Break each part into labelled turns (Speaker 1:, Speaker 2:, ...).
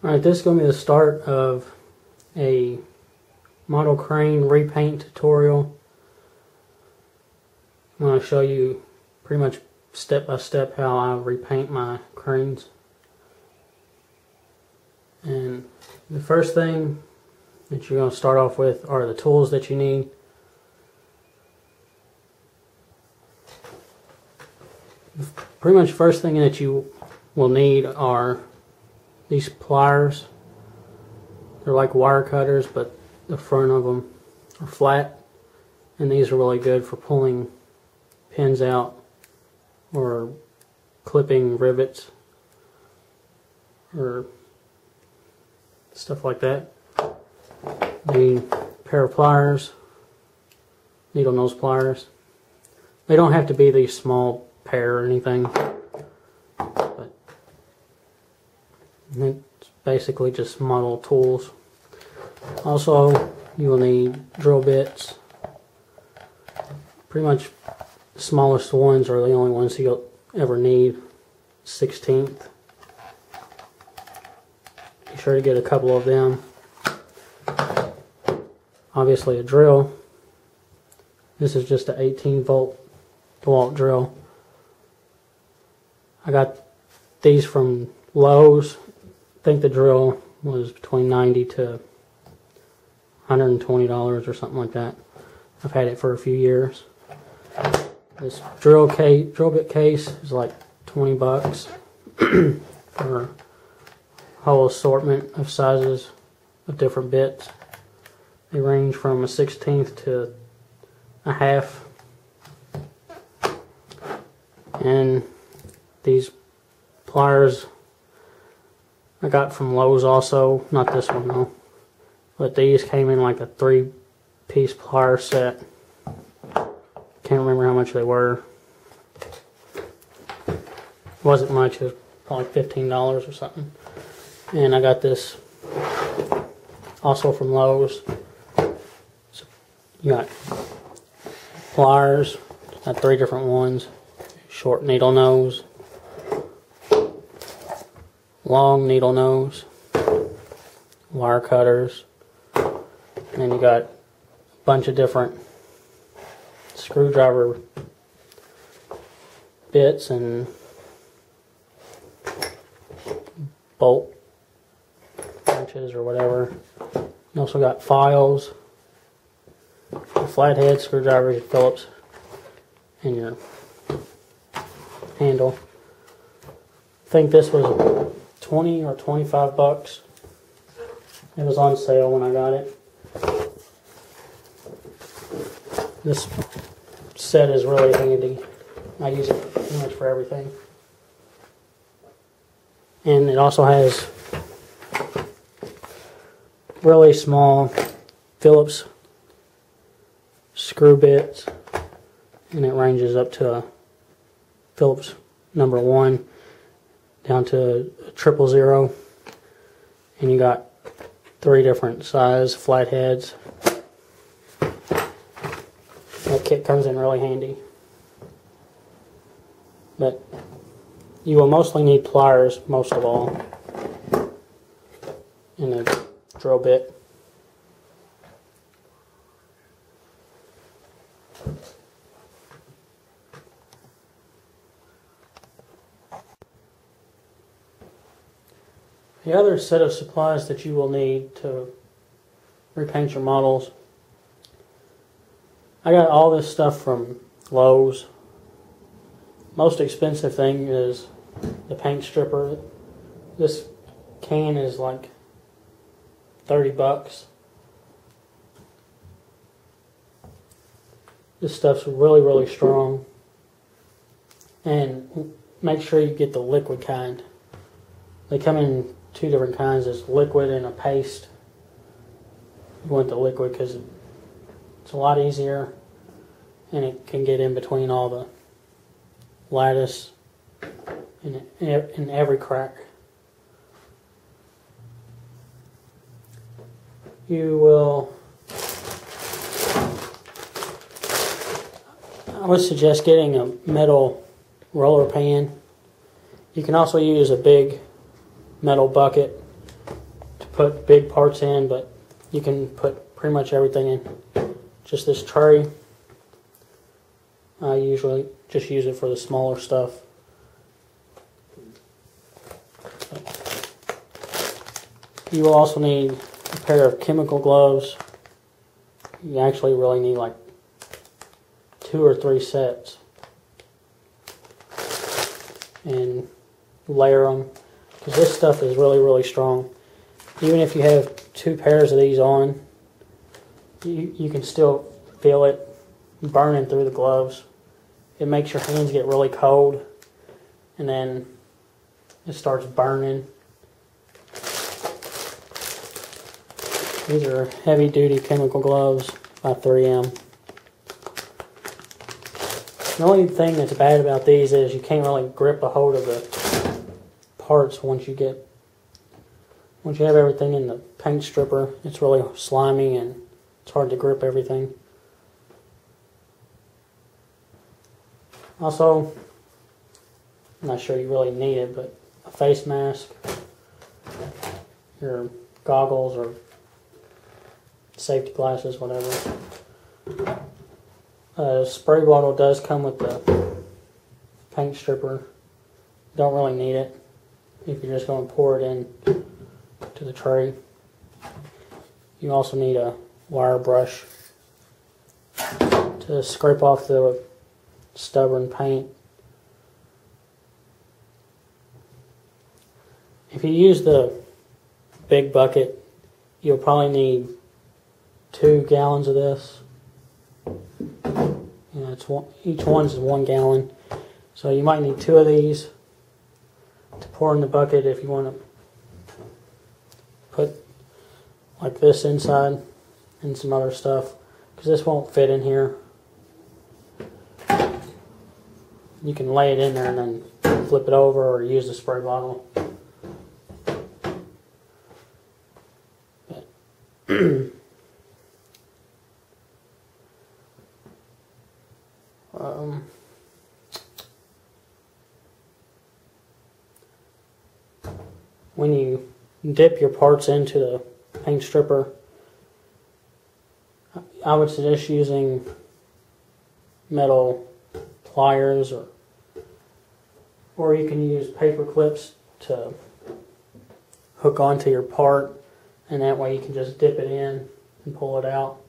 Speaker 1: Alright, this is going to be the start of a model crane repaint tutorial. I'm going to show you pretty much step by step how I repaint my cranes. And the first thing that you're going to start off with are the tools that you need. Pretty much the first thing that you will need are these pliers. They're like wire cutters, but the front of them are flat, and these are really good for pulling pins out or clipping rivets or stuff like that. Need a pair of pliers, needle nose pliers. They don't have to be these small pair or anything, but it's basically just model tools. Also, you will need drill bits. Pretty much the smallest ones are the only ones you'll ever need. 1/16. Be sure to get a couple of them. Obviously a drill. This is just an 18-volt DeWalt drill. I got these from Lowe's. I think the drill was between $90 to $120 or something like that. I've had it for a few years. This drill bit case is like 20 bucks for a whole assortment of sizes of different bits. They range from a 1/16 to a half. And these pliers I got from Lowe's also, not this one though, but these came in like a 3-piece plier set. Can't remember how much they were. It wasn't much, it was probably $15 or something. And I got this also from Lowe's. So you got pliers, got 3 different ones. Short needle nose, long needle nose, wire cutters, and then you got a bunch of different screwdriver bits and bolt wrenches or whatever. You also got files, flathead screwdrivers, your Phillips, and your handle. I think this was 20 or 25 bucks. It was on sale when I got it. This set is really handy. I use it pretty much for everything. And it also has really small Phillips screw bits, and it ranges up to a Phillips #1 down to 000, and you got 3 different size flatheads. That kit comes in really handy. But you will mostly need pliers most of all, and a drill bit. The other set of supplies that you will need to repaint your models, I got all this stuff from Lowe's. Most expensive thing is the paint stripper. This can is like 30 bucks. This stuff's really, really strong. And make sure you get the liquid kind. They come in 2 different kinds. There's liquid and a paste. You want the liquid because it's a lot easier and it can get in between all the lattice in every crack. You will, I would suggest getting a metal roller pan. You can also use a big metal bucket put big parts in, but you can put pretty much everything in just this tray. I usually just use it for the smaller stuff. You will also need a pair of chemical gloves. You actually really need like 2 or 3 sets. And layer them, because this stuff is really strong. Even if you have 2 pairs of these on, you can still feel it burning through the gloves. It makes your hands get really cold, and then it starts burning. These are heavy duty chemical gloves by 3M. The only thing that's bad about these is you can't really grip a hold of the parts once you have everything in the paint stripper. It's really slimy and it's hard to grip everything. Also, I'm not sure you really need it, but a face mask, your goggles or safety glasses, whatever. Spray bottle does come with the paint stripper. Don't really need it if you're just going to pour it in to the tray. You also need a wire brush to scrape off the stubborn paint. If you use the big bucket, you'll probably need 2 gallons of this. Each one's 1 gallon. So you might need 2 of these to pour in the bucket if you want to put like this inside and some other stuff, because this won't fit in here. You can lay it in there and then flip it over or use the spray bottle. When you dip your parts into the paint stripper, I would suggest using metal pliers, or you can use paper clips to hook onto your part, and that way you can just dip it in and pull it out.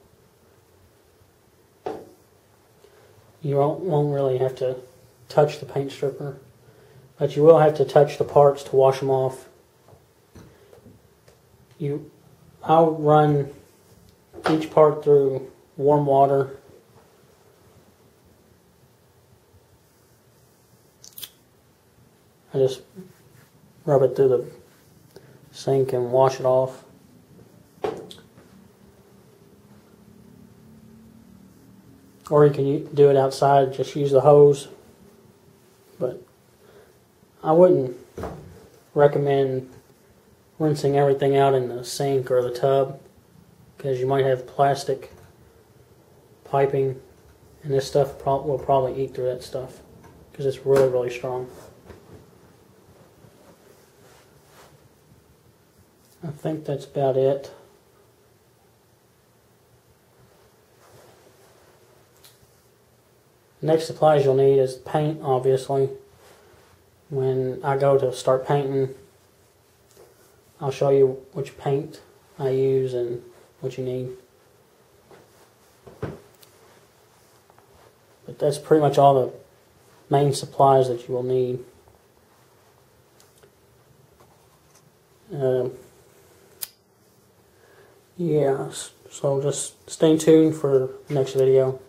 Speaker 1: You won't really have to touch the paint stripper, but you will have to touch the parts to wash them off. I'll run each part through warm water. I just rub it through the sink and wash it off. Or you can do it outside, just use the hose. But I wouldn't recommend rinsing everything out in the sink or the tub, because you might have plastic piping, and this stuff will probably eat through that stuff because it's really strong. I think that's about it. Next supplies you'll need is paint, obviously. When I go to start painting, I'll show you which paint I use and what you need. But that's pretty much all the main supplies that you will need. Yeah, so just stay tuned for the next video.